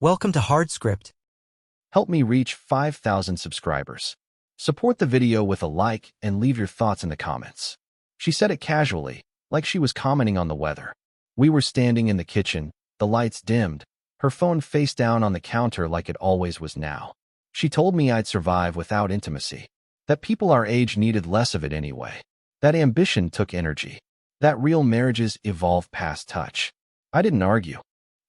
Welcome to HardScript. Help me reach 5,000 subscribers. Support the video with a like and leave your thoughts in the comments. She said it casually, like she was commenting on the weather. We were standing in the kitchen, the lights dimmed, her phone face down on the counter like it always was now. She told me I'd survive without intimacy, that people our age needed less of it anyway, that ambition took energy, that real marriages evolve past touch. I didn't argue.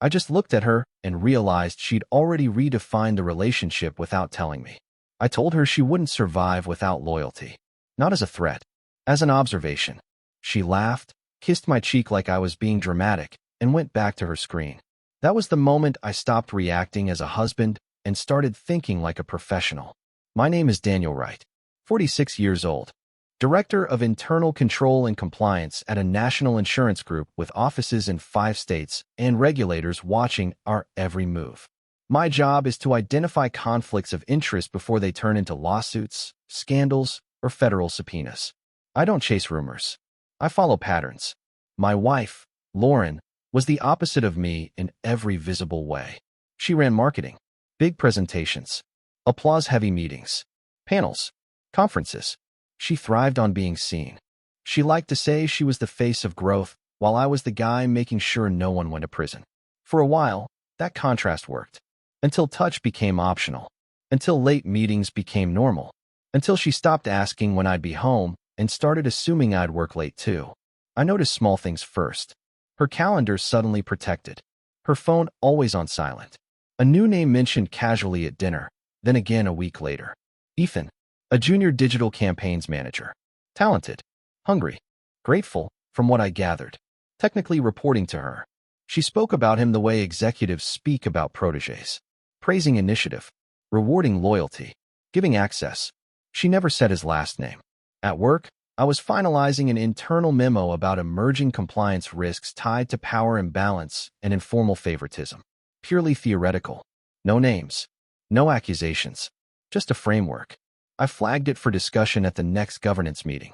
I just looked at her and realized she'd already redefined the relationship without telling me. I told her she wouldn't survive without loyalty. Not as a threat, as an observation. She laughed, kissed my cheek like I was being dramatic, and went back to her screen. That was the moment I stopped reacting as a husband and started thinking like a professional. My name is Daniel Wright, 46 years old, Director of Internal Control and Compliance at a national insurance group with offices in 5 states and regulators watching our every move. My job is to identify conflicts of interest before they turn into lawsuits, scandals, or federal subpoenas. I don't chase rumors. I follow patterns. My wife, Lauren, was the opposite of me in every visible way. She ran marketing, big presentations, applause-heavy meetings, panels, conferences. She thrived on being seen. She liked to say she was the face of growth, while I was the guy making sure no one went to prison. For a while, that contrast worked. Until touch became optional. Until late meetings became normal. Until she stopped asking when I'd be home and started assuming I'd work late too. I noticed small things first. Her calendar suddenly protected. Her phone always on silent. A new name mentioned casually at dinner, then again a week later. Ethan. A junior digital campaigns manager. Talented, hungry, grateful, from what I gathered. Technically reporting to her. She spoke about him the way executives speak about protégés. Praising initiative, rewarding loyalty, giving access. She never said his last name. At work, I was finalizing an internal memo about emerging compliance risks tied to power imbalance and informal favoritism. Purely theoretical. No names. No accusations. Just a framework. I flagged it for discussion at the next governance meeting.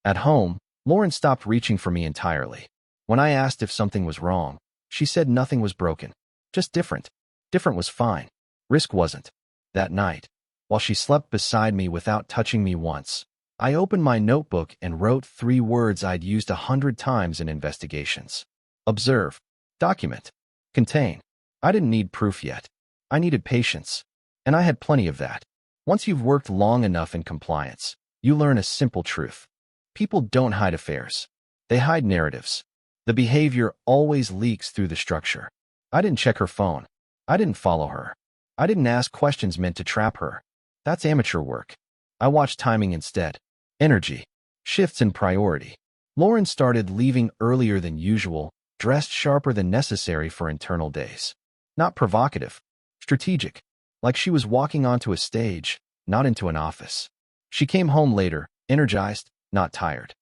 At home, Lauren stopped reaching for me entirely. When I asked if something was wrong, she said nothing was broken. Just different. Different was fine. Risk wasn't. That night, while she slept beside me without touching me once, I opened my notebook and wrote 3 words I'd used 100 times in investigations. Observe. Document. Contain. I didn't need proof yet. I needed patience. And I had plenty of that. Once you've worked long enough in compliance, you learn a simple truth. People don't hide affairs. They hide narratives. The behavior always leaks through the structure. I didn't check her phone. I didn't follow her. I didn't ask questions meant to trap her. That's amateur work. I watched timing instead. Energy. Shifts in priority. Lauren started leaving earlier than usual, dressed sharper than necessary for internal days. Not provocative. Strategic. Like she was walking onto a stage, not into an office. She came home later, energized, not tired.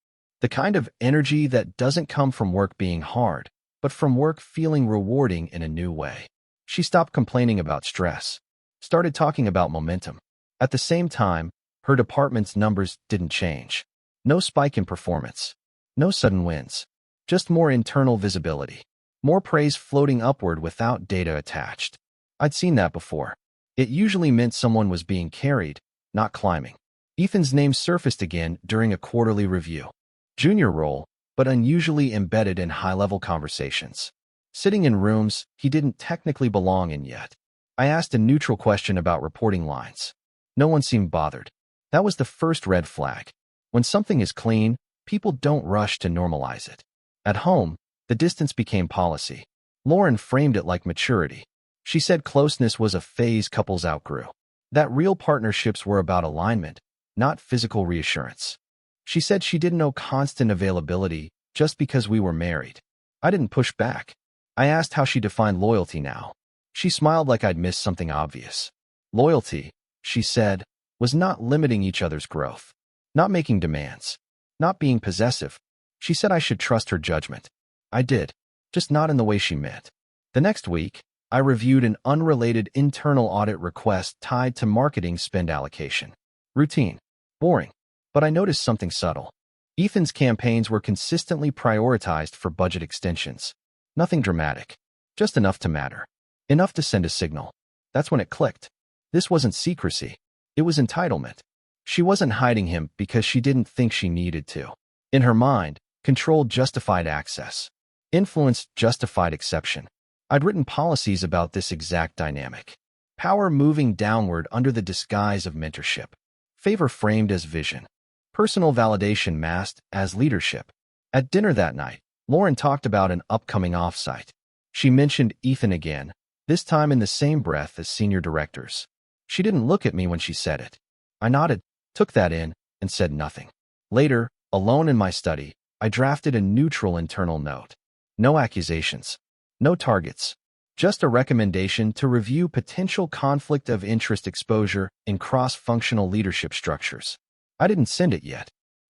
The kind of energy that doesn't come from work being hard, but from work feeling rewarding in a new way. She stopped complaining about stress, started talking about momentum. At the same time, her department's numbers didn't change. No spike in performance. No sudden wins. Just more internal visibility. More praise floating upward without data attached. I'd seen that before. It usually meant someone was being carried, not climbing. Ethan's name surfaced again during a quarterly review. Junior role, but unusually embedded in high-level conversations. Sitting in rooms he didn't technically belong in yet. I asked a neutral question about reporting lines. No one seemed bothered. That was the first red flag. When something is clean, people don't rush to normalize it. At home, the distance became policy. Lauren framed it like maturity. She said closeness was a phase couples outgrew. That real partnerships were about alignment, not physical reassurance. She said she didn't know constant availability just because we were married. I didn't push back. I asked how she defined loyalty now. She smiled like I'd missed something obvious. Loyalty, she said, was not limiting each other's growth, not making demands, not being possessive. She said I should trust her judgment. I did, just not in the way she meant. The next week, I reviewed an unrelated internal audit request tied to marketing spend allocation. Routine. Boring. But I noticed something subtle. Ethan's campaigns were consistently prioritized for budget extensions. Nothing dramatic. Just enough to matter. Enough to send a signal. That's when it clicked. This wasn't secrecy. It was entitlement. She wasn't hiding him because she didn't think she needed to. In her mind, control justified access. Influence justified exception. I'd written policies about this exact dynamic. Power moving downward under the disguise of mentorship. Favor framed as vision. Personal validation masked as leadership. At dinner that night, Lauren talked about an upcoming offsite. She mentioned Ethan again, this time in the same breath as senior directors. She didn't look at me when she said it. I nodded, took that in, and said nothing. Later, alone in my study, I drafted a neutral internal note. No accusations. No targets. Just a recommendation to review potential conflict of interest exposure in cross-functional leadership structures. I didn't send it yet.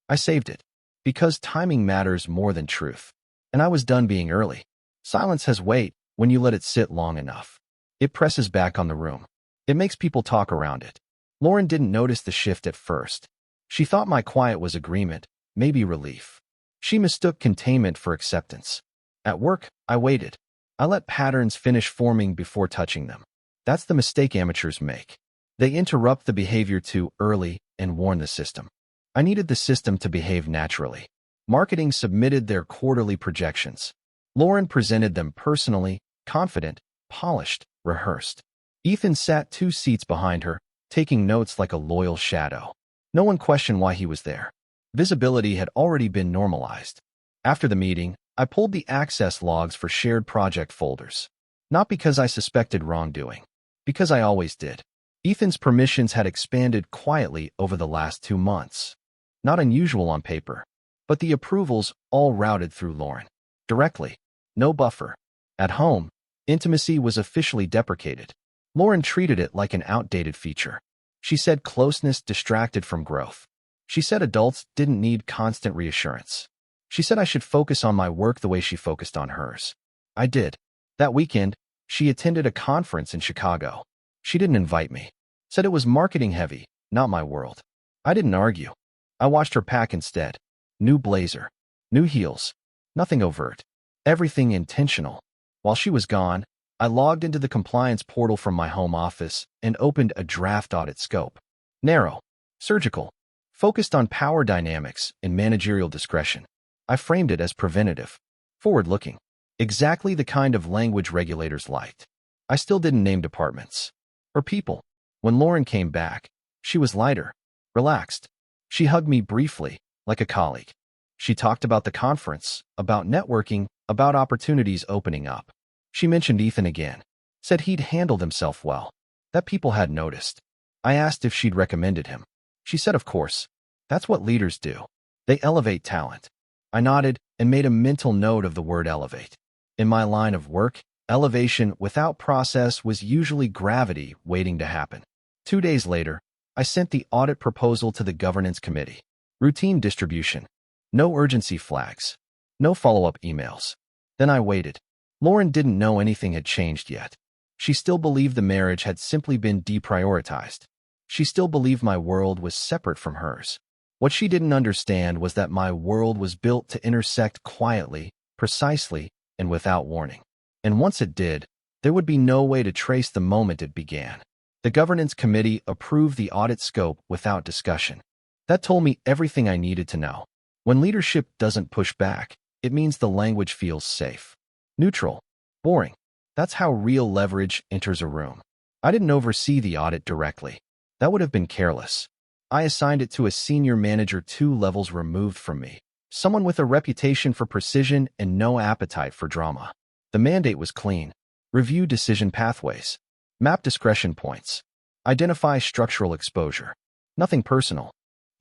I saved it. Because timing matters more than truth. And I was done being early. Silence has weight when you let it sit long enough. It presses back on the room. It makes people talk around it. Lauren didn't notice the shift at first. She thought my quiet was agreement, maybe relief. She mistook containment for acceptance. At work, I waited. I let patterns finish forming before touching them. That's the mistake amateurs make. They interrupt the behavior too early and warn the system. I needed the system to behave naturally. Marketing submitted their quarterly projections. Lauren presented them personally, confident, polished, rehearsed. Ethan sat 2 seats behind her, taking notes like a loyal shadow. No one questioned why he was there. Visibility had already been normalized. After the meeting, I pulled the access logs for shared project folders. Not because I suspected wrongdoing. Because I always did. Ethan's permissions had expanded quietly over the last 2 months. Not unusual on paper. But the approvals all routed through Lauren. Directly. No buffer. At home, intimacy was officially deprecated. Lauren treated it like an outdated feature. She said closeness distracted from growth. She said adults didn't need constant reassurance. She said I should focus on my work the way she focused on hers. I did. That weekend, she attended a conference in Chicago. She didn't invite me. Said it was marketing heavy, not my world. I didn't argue. I watched her pack instead. New blazer. New heels. Nothing overt. Everything intentional. While she was gone, I logged into the compliance portal from my home office and opened a draft audit scope. Narrow. Surgical. Focused on power dynamics and managerial discretion. I framed it as preventative. Forward-looking. Exactly the kind of language regulators liked. I still didn't name departments. Or people. When Lauren came back, she was lighter. Relaxed. She hugged me briefly, like a colleague. She talked about the conference, about networking, about opportunities opening up. She mentioned Ethan again. Said he'd handled himself well. That people had noticed. I asked if she'd recommended him. She said of course. That's what leaders do. They elevate talent. I nodded and made a mental note of the word elevate. In my line of work, elevation without process was usually gravity waiting to happen. 2 days later, I sent the audit proposal to the governance committee. Routine distribution. No urgency flags. No follow-up emails. Then I waited. Lauren didn't know anything had changed yet. She still believed the marriage had simply been deprioritized. She still believed my world was separate from hers. What she didn't understand was that my world was built to intersect quietly, precisely, and without warning. And once it did, there would be no way to trace the moment it began. The governance committee approved the audit scope without discussion. That told me everything I needed to know. When leadership doesn't push back, it means the language feels safe. Neutral. Boring. That's how real leverage enters a room. I didn't oversee the audit directly. That would have been careless. I assigned it to a senior manager 2 levels removed from me, someone with a reputation for precision and no appetite for drama. The mandate was clean. Review decision pathways. Map discretion points. Identify structural exposure. Nothing personal.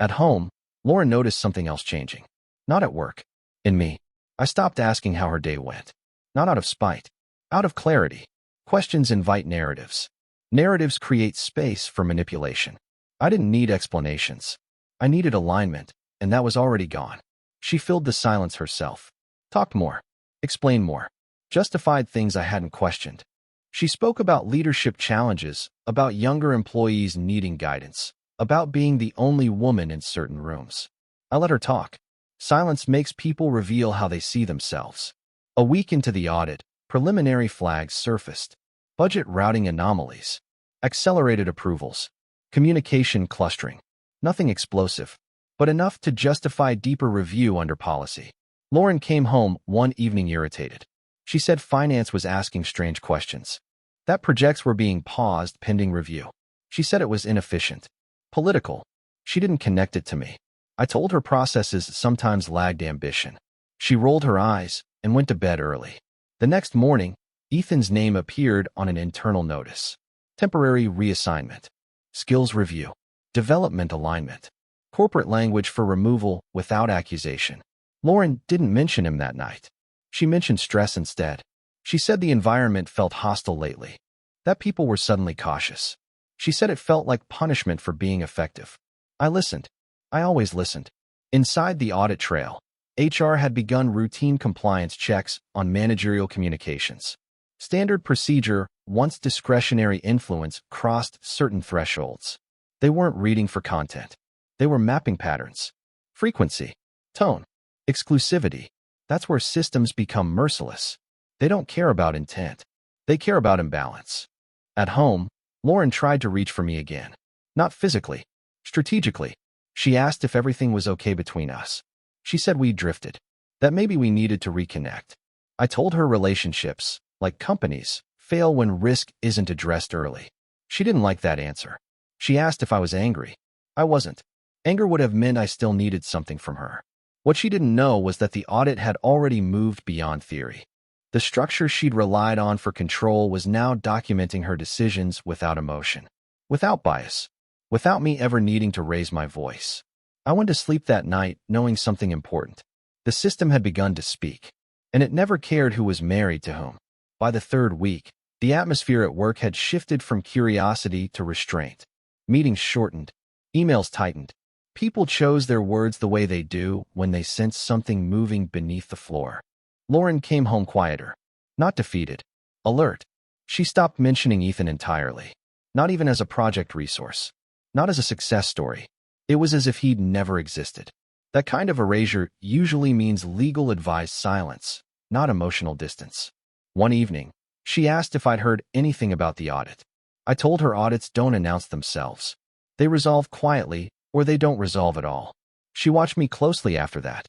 At home, Lauren noticed something else changing. Not at work. In me. I stopped asking how her day went. Not out of spite. Out of clarity. Questions invite narratives. Narratives create space for manipulation. I didn't need explanations. I needed alignment, and that was already gone. She filled the silence herself. Talked more. Explained more. Justified things I hadn't questioned. She spoke about leadership challenges, about younger employees needing guidance, about being the only woman in certain rooms. I let her talk. Silence makes people reveal how they see themselves. A week into the audit, preliminary flags surfaced. budget routing anomalies, accelerated approvals, communication clustering. Nothing explosive, but enough to justify deeper review under policy. Lauren came home one evening irritated. She said finance was asking strange questions, that projects were being paused pending review. She said it was inefficient, political. She didn't connect it to me. I told her processes sometimes lagged ambition. She rolled her eyes and went to bed early. The next morning, Ethan's name appeared on an internal notice. Temporary reassignment, skills review, development alignment, corporate language for removal without accusation. Lauren didn't mention him that night. She mentioned stress instead. She said the environment felt hostile lately, that people were suddenly cautious. She said it felt like punishment for being effective. I listened. I always listened. Inside the audit trail, HR had begun routine compliance checks on managerial communications. Standard procedure once discretionary influence crossed certain thresholds. They weren't reading for content. They were mapping patterns. Frequency, tone, exclusivity. That's where systems become merciless. They don't care about intent. They care about imbalance. At home, Lauren tried to reach for me again. Not physically, strategically. She asked if everything was okay between us. She said we drifted, that maybe we needed to reconnect. I told her relationships, like companies, fail when risk isn't addressed early. She didn't like that answer. She asked if I was angry. I wasn't. Anger would have meant I still needed something from her. What she didn't know was that the audit had already moved beyond theory. The structure she'd relied on for control was now documenting her decisions without emotion, without bias, without me ever needing to raise my voice. I went to sleep that night knowing something important. The system had begun to speak, and it never cared who was married to whom. By the third week, the atmosphere at work had shifted from curiosity to restraint. Meetings shortened, emails tightened. People chose their words the way they do when they sense something moving beneath the floor. Lauren came home quieter, not defeated, alert. She stopped mentioning Ethan entirely, not even as a project resource, not as a success story. It was as if he'd never existed. That kind of erasure usually means legal advised silence, not emotional distance. One evening, she asked if I'd heard anything about the audit. I told her audits don't announce themselves. They resolve quietly, or they don't resolve at all. She watched me closely after that,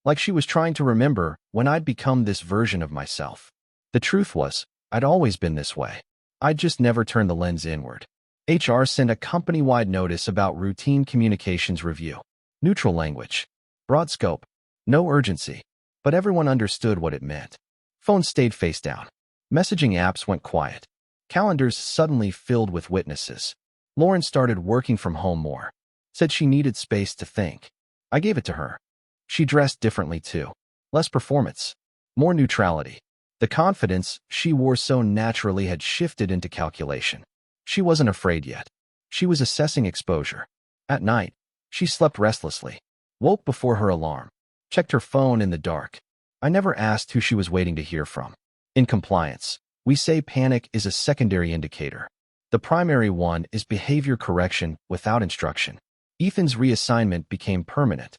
like she was trying to remember when I'd become this version of myself. The truth was, I'd always been this way. I'd just never turned the lens inward. HR sent a company-wide notice about routine communications review. Neutral language. Broad scope. No urgency. But everyone understood what it meant. Phones stayed face down. Messaging apps went quiet. Calendars suddenly filled with witnesses. Lauren started working from home more. Said she needed space to think. I gave it to her. She dressed differently too. Less performance. More neutrality. The confidence she wore so naturally had shifted into calculation. She wasn't afraid yet. She was assessing exposure. At night, she slept restlessly. Woke before her alarm. Checked her phone in the dark. I never asked who she was waiting to hear from. In compliance, we say panic is a secondary indicator. The primary one is behavior correction without instruction. Ethan's reassignment became permanent.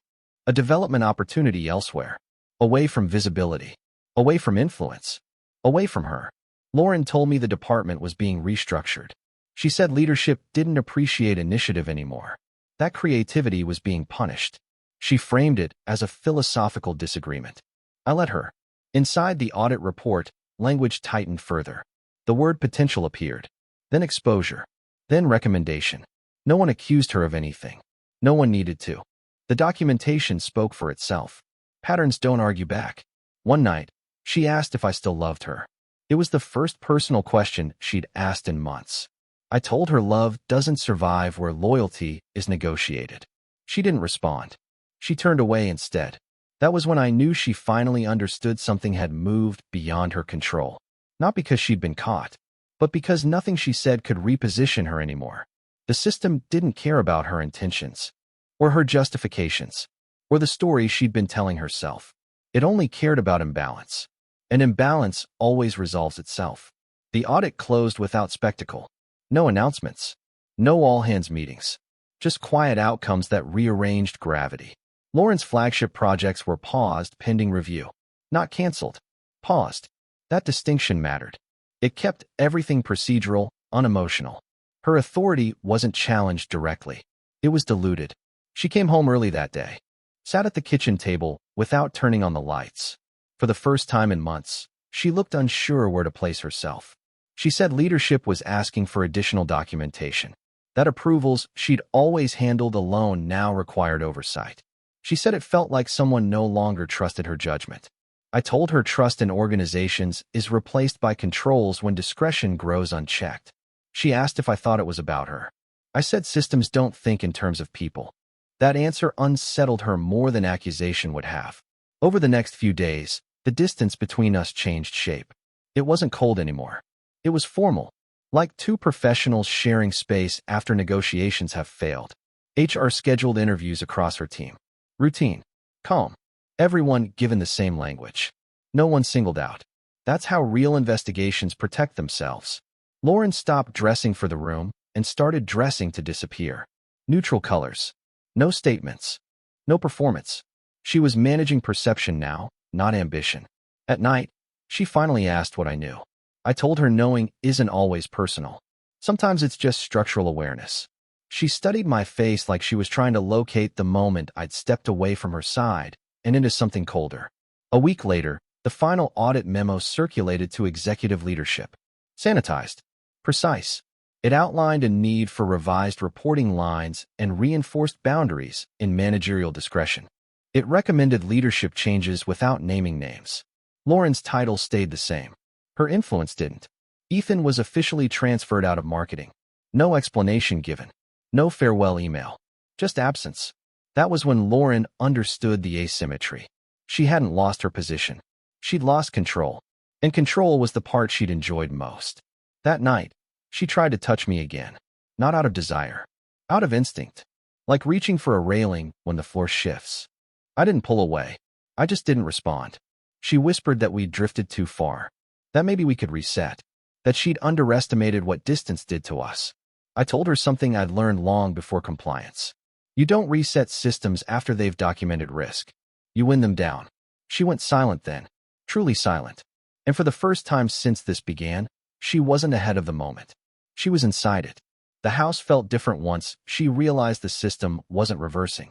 A development opportunity elsewhere. Away from visibility. Away from influence. Away from her. Lauren told me the department was being restructured. She said leadership didn't appreciate initiative anymore. That creativity was being punished. She framed it as a philosophical disagreement. I let her. Inside the audit report, language tightened further. The word potential appeared. Then exposure. Then recommendation. No one accused her of anything. No one needed to. The documentation spoke for itself. Patterns don't argue back. One night, she asked if I still loved her. It was the first personal question she'd asked in months. I told her love doesn't survive where loyalty is negotiated. She didn't respond. She turned away instead. That was when I knew she finally understood something had moved beyond her control. Not because she'd been caught, but because nothing she said could reposition her anymore. The system didn't care about her intentions, or her justifications, or the story she'd been telling herself. It only cared about imbalance. And imbalance always resolves itself. The audit closed without spectacle. No announcements. No all-hands meetings. Just quiet outcomes that rearranged gravity. Lauren's flagship projects were paused pending review. Not canceled. Paused. That distinction mattered. It kept everything procedural, unemotional. Her authority wasn't challenged directly. It was diluted. She came home early that day, sat at the kitchen table without turning on the lights. For the first time in months, she looked unsure where to place herself. She said leadership was asking for additional documentation, that approvals she'd always handled alone now required oversight. She said it felt like someone no longer trusted her judgment. I told her trust in organizations is replaced by controls when discretion grows unchecked. She asked if I thought it was about her. I said systems don't think in terms of people. That answer unsettled her more than accusation would have. Over the next few days, the distance between us changed shape. It wasn't cold anymore. It was formal, like two professionals sharing space after negotiations have failed. HR scheduled interviews across her team. Routine. Calm. Everyone given the same language. No one singled out. That's how real investigations protect themselves. Lauren stopped dressing for the room and started dressing to disappear. Neutral colors. No statements. No performance. She was managing perception now, not ambition. At night, she finally asked what I knew. I told her knowing isn't always personal. Sometimes it's just structural awareness. She studied my face like she was trying to locate the moment I'd stepped away from her side and into something colder. A week later, the final audit memo circulated to executive leadership. Sanitized. Precise. It outlined a need for revised reporting lines and reinforced boundaries in managerial discretion. It recommended leadership changes without naming names. Lauren's title stayed the same. Her influence didn't. Ethan was officially transferred out of marketing. No explanation given. No farewell email. Just absence. That was when Lauren understood the asymmetry. She hadn't lost her position. She'd lost control. And control was the part she'd enjoyed most. That night, she tried to touch me again. Not out of desire. Out of instinct. Like reaching for a railing when the floor shifts. I didn't pull away. I just didn't respond. She whispered that we'd drifted too far. That maybe we could reset. That she'd underestimated what distance did to us. I told her something I'd learned long before compliance. You don't reset systems after they've documented risk. You win them down. She went silent then. Truly silent. And for the first time since this began, she wasn't ahead of the moment. She was inside it. The house felt different once she realized the system wasn't reversing.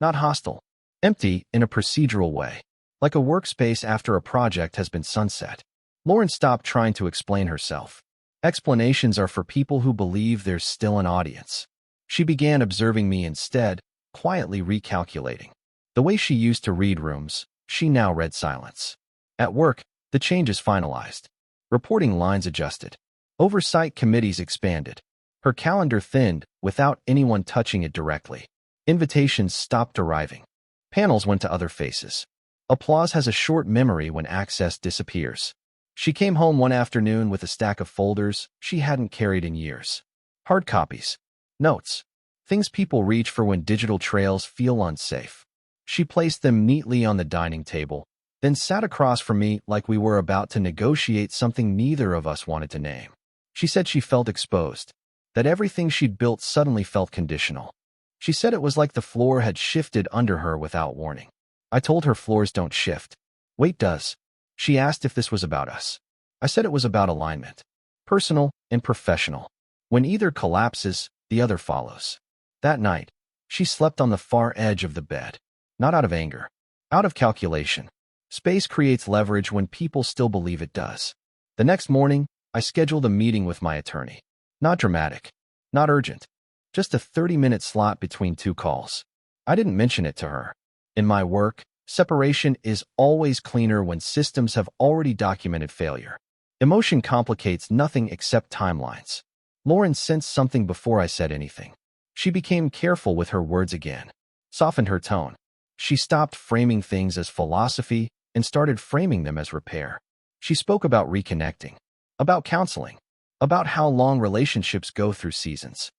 Not hostile. Empty in a procedural way. Like a workspace after a project has been sunset. Lauren stopped trying to explain herself. Explanations are for people who believe there's still an audience. She began observing me instead, quietly recalculating. The way she used to read rooms, she now read silence. At work, the changes finalized. Reporting lines adjusted. Oversight committees expanded. Her calendar thinned without anyone touching it directly. Invitations stopped arriving. Panels went to other faces. Applause has a short memory when access disappears. She came home one afternoon with a stack of folders she hadn't carried in years. Hard copies. Notes. Things people reach for when digital trails feel unsafe. She placed them neatly on the dining table, then sat across from me like we were about to negotiate something neither of us wanted to name. She said she felt exposed, that everything she'd built suddenly felt conditional. She said it was like the floor had shifted under her without warning. I told her floors don't shift. Weight does. She asked if this was about us. I said it was about alignment. Personal and professional. When either collapses, the other follows. That night, she slept on the far edge of the bed. Not out of anger. Out of calculation. Space creates leverage when people still believe it does. The next morning, I scheduled a meeting with my attorney. Not dramatic. Not urgent. Just a 30-minute slot between two calls. I didn't mention it to her. In my work, separation is always cleaner when systems have already documented failure. Emotion complicates nothing except timelines. Lauren sensed something before I said anything. She became careful with her words again. Softened her tone. She stopped framing things as philosophy and started framing them as repair. She spoke about reconnecting. About counseling. About how long relationships go through seasons.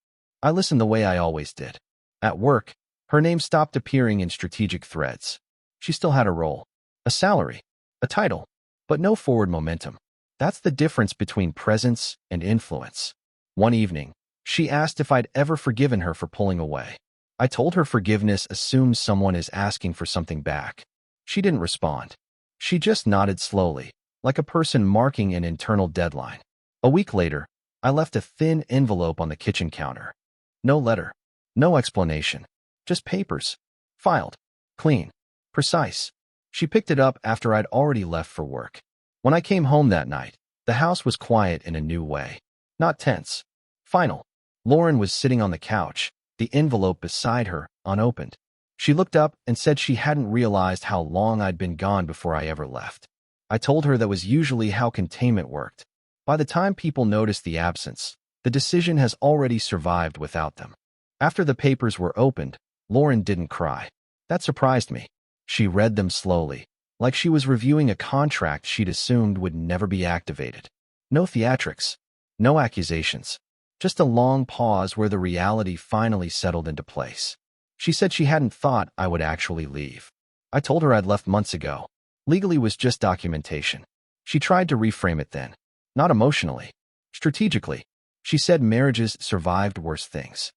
I listened the way I always did. At work, her name stopped appearing in strategic threads. She still had a role, a salary, a title, but no forward momentum. That's the difference between presence and influence. One evening, she asked if I'd ever forgiven her for pulling away. I told her forgiveness assumes someone is asking for something back. She didn't respond. She just nodded slowly, like a person marking an internal deadline. A week later, I left a thin envelope on the kitchen counter. No letter, no explanation, just papers. Filed, clean, precise. She picked it up after I'd already left for work. When I came home that night, the house was quiet in a new way. Not tense. Final. Lauren was sitting on the couch, the envelope beside her, unopened. She looked up and said she hadn't realized how long I'd been gone before I ever left. I told her that was usually how containment worked. By the time people noticed the absence, the decision has already survived without them. After the papers were opened, Lauren didn't cry. That surprised me. She read them slowly, like she was reviewing a contract she'd assumed would never be activated. No theatrics, no accusations, just a long pause where the reality finally settled into place. She said she hadn't thought I would actually leave. I told her I'd left months ago. Legally was just documentation. She tried to reframe it then. Not emotionally. Strategically. She said marriages survived worse things.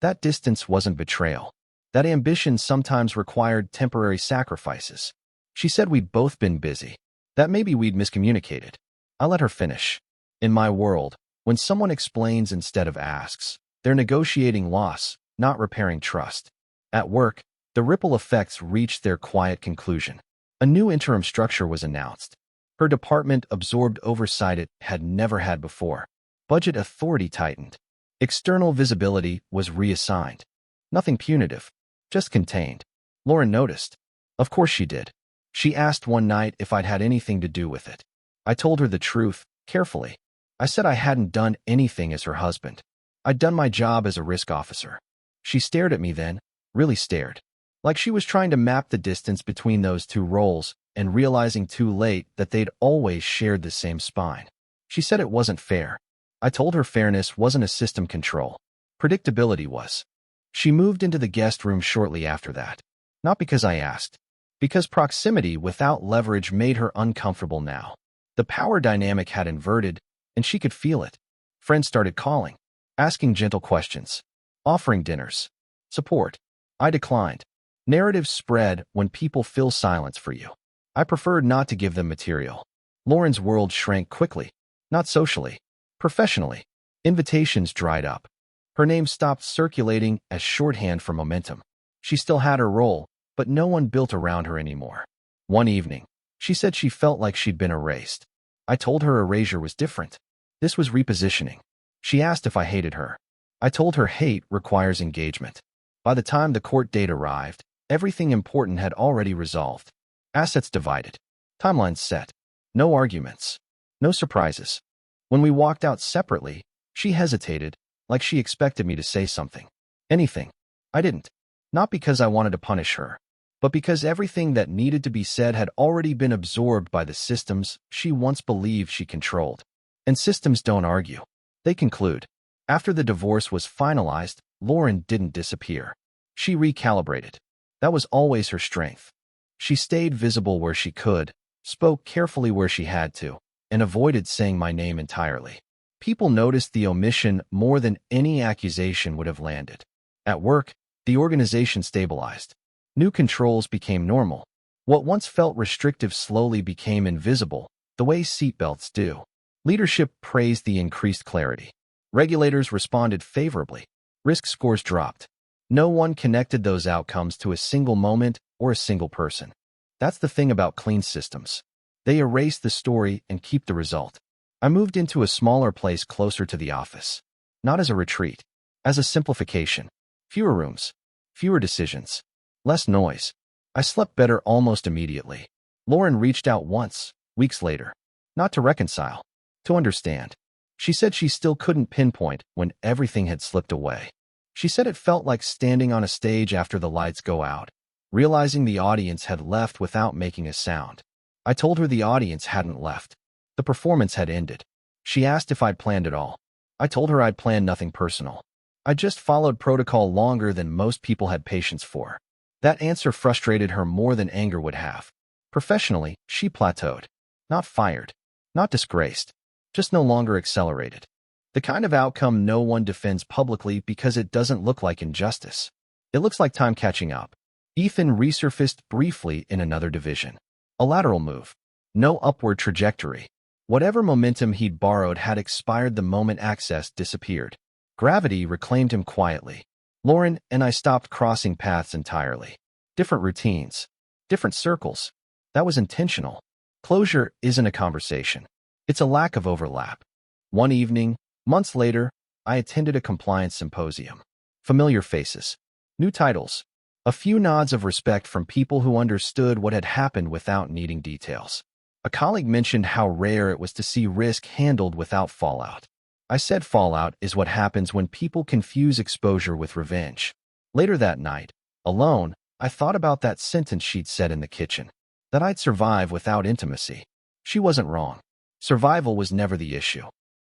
That distance wasn't betrayal. That ambition sometimes required temporary sacrifices. She said we'd both been busy. That maybe we'd miscommunicated. I let her finish. In my world, when someone explains instead of asks, they're negotiating loss, not repairing trust. At work, the ripple effects reached their quiet conclusion. A new interim structure was announced. Her department absorbed oversight it had never had before. Budget authority tightened. External visibility was reassigned. Nothing punitive, just contained. Lauren noticed. Of course she did. She asked one night if I'd had anything to do with it. I told her the truth, carefully. I said I hadn't done anything as her husband. I'd done my job as a risk officer. She stared at me then, really stared. Like she was trying to map the distance between those two roles and realizing too late that they'd always shared the same spine. She said it wasn't fair. I told her fairness wasn't a system control. Predictability was. She moved into the guest room shortly after that. Not because I asked. Because proximity without leverage made her uncomfortable now. The power dynamic had inverted, and she could feel it. Friends started calling, asking gentle questions, offering dinners, support. I declined. Narratives spread when people fill silence for you. I preferred not to give them material. Lauren's world shrank quickly, not socially, professionally. Invitations dried up. Her name stopped circulating as shorthand for momentum. She still had her role, but no one built around her anymore. One evening, she said she felt like she'd been erased. I told her erasure was different. This was repositioning. She asked if I hated her. I told her hate requires engagement. By the time the court date arrived, everything important had already resolved. Assets divided. Timelines set. No arguments. No surprises. When we walked out separately, she hesitated, like she expected me to say something. Anything. I didn't. Not because I wanted to punish her, but because everything that needed to be said had already been absorbed by the systems she once believed she controlled. And systems don't argue. They conclude. After the divorce was finalized, Lauren didn't disappear. She recalibrated. That was always her strength. She stayed visible where she could, spoke carefully where she had to, and avoided saying my name entirely. People noticed the omission more than any accusation would have landed. At work, the organization stabilized. New controls became normal. What once felt restrictive slowly became invisible, the way seatbelts do. Leadership praised the increased clarity. Regulators responded favorably. Risk scores dropped. No one connected those outcomes to a single moment or a single person. That's the thing about clean systems. They erase the story and keep the result. I moved into a smaller place closer to the office. Not as a retreat, as a simplification. Fewer rooms, fewer decisions, less noise. I slept better almost immediately. Lauren reached out once, weeks later. Not to reconcile, to understand. She said she still couldn't pinpoint when everything had slipped away. She said it felt like standing on a stage after the lights go out, realizing the audience had left without making a sound. I told her the audience hadn't left. The performance had ended. She asked if I'd planned it all. I told her I'd planned nothing personal. I just followed protocol longer than most people had patience for. That answer frustrated her more than anger would have. Professionally, she plateaued. Not fired. Not disgraced. Just no longer accelerated. The kind of outcome no one defends publicly because it doesn't look like injustice. It looks like time catching up. Ethan resurfaced briefly in another division. A lateral move. No upward trajectory. Whatever momentum he'd borrowed had expired the moment access disappeared. Gravity reclaimed him quietly. Lauren and I stopped crossing paths entirely. Different routines, different circles. That was intentional. Closure isn't a conversation. It's a lack of overlap. One evening, months later, I attended a compliance symposium. Familiar faces, new titles, a few nods of respect from people who understood what had happened without needing details. A colleague mentioned how rare it was to see risk handled without fallout. I said fallout is what happens when people confuse exposure with revenge. Later that night, alone, I thought about that sentence she'd said in the kitchen, that I'd survive without intimacy. She wasn't wrong. Survival was never the issue.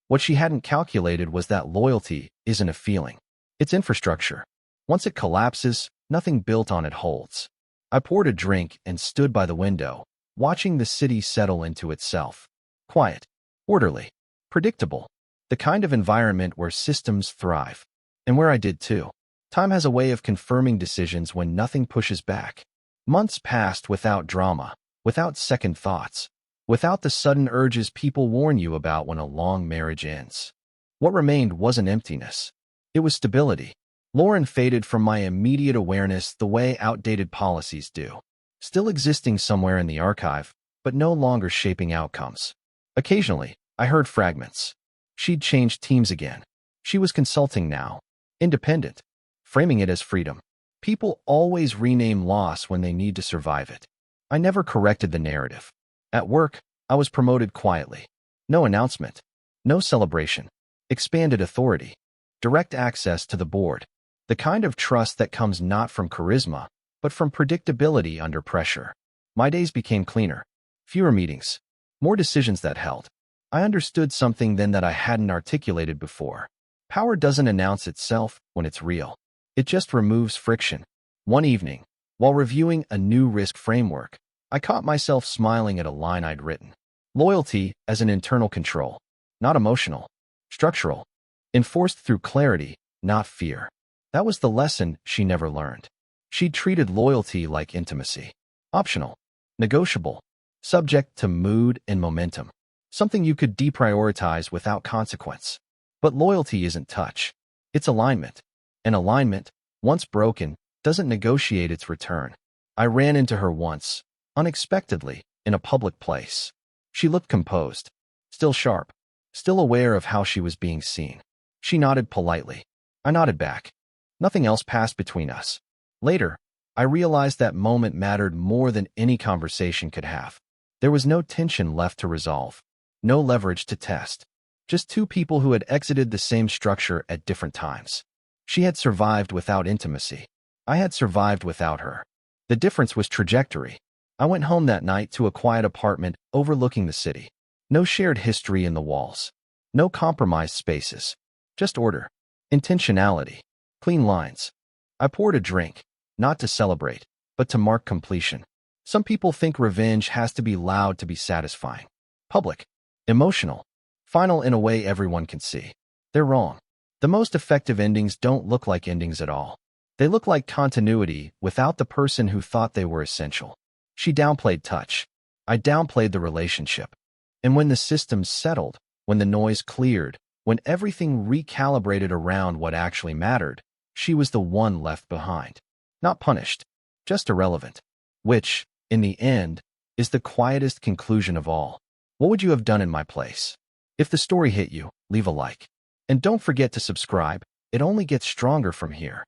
What she hadn't calculated was that loyalty isn't a feeling. It's infrastructure. Once it collapses, nothing built on it holds. I poured a drink and stood by the window, watching the city settle into itself. Quiet, orderly, predictable. The kind of environment where systems thrive. And where I did too. Time has a way of confirming decisions when nothing pushes back. Months passed without drama, without second thoughts, without the sudden urges people warn you about when a long marriage ends. What remained wasn't emptiness. It was stability. Lauren faded from my immediate awareness the way outdated policies do. Still existing somewhere in the archive, but no longer shaping outcomes. Occasionally, I heard fragments. She'd changed teams again. She was consulting now. Independent. Framing it as freedom. People always rename loss when they need to survive it. I never corrected the narrative. At work, I was promoted quietly. No announcement. No celebration. Expanded authority. Direct access to the board. The kind of trust that comes not from charisma, but from predictability under pressure. My days became cleaner. Fewer meetings. More decisions that held. I understood something then that I hadn't articulated before. Power doesn't announce itself when it's real. It just removes friction. One evening, while reviewing a new risk framework, I caught myself smiling at a line I'd written. Loyalty as an internal control, not emotional, structural, enforced through clarity, not fear. That was the lesson she never learned. She'd treated loyalty like intimacy. Optional, negotiable, subject to mood and momentum. Something you could deprioritize without consequence. But loyalty isn't touch. It's alignment. And alignment, once broken, doesn't negotiate its return. I ran into her once, unexpectedly, in a public place. She looked composed, still sharp, still aware of how she was being seen. She nodded politely. I nodded back. Nothing else passed between us. Later, I realized that moment mattered more than any conversation could have. There was no tension left to resolve. No leverage to test. Just two people who had exited the same structure at different times. She had survived without intimacy. I had survived without her. The difference was trajectory. I went home that night to a quiet apartment overlooking the city. No shared history in the walls. No compromised spaces. Just order. Intentionality. Clean lines. I poured a drink, not to celebrate, but to mark completion. Some people think revenge has to be loud to be satisfying. Public. Emotional. Final in a way everyone can see. They're wrong. The most effective endings don't look like endings at all. They look like continuity without the person who thought they were essential. She downplayed touch. I downplayed the relationship. And when the systems settled, when the noise cleared, when everything recalibrated around what actually mattered, she was the one left behind. Not punished, just irrelevant. Which, in the end, is the quietest conclusion of all. What would you have done in my place? If the story hit you, leave a like. And don't forget to subscribe. It only gets stronger from here.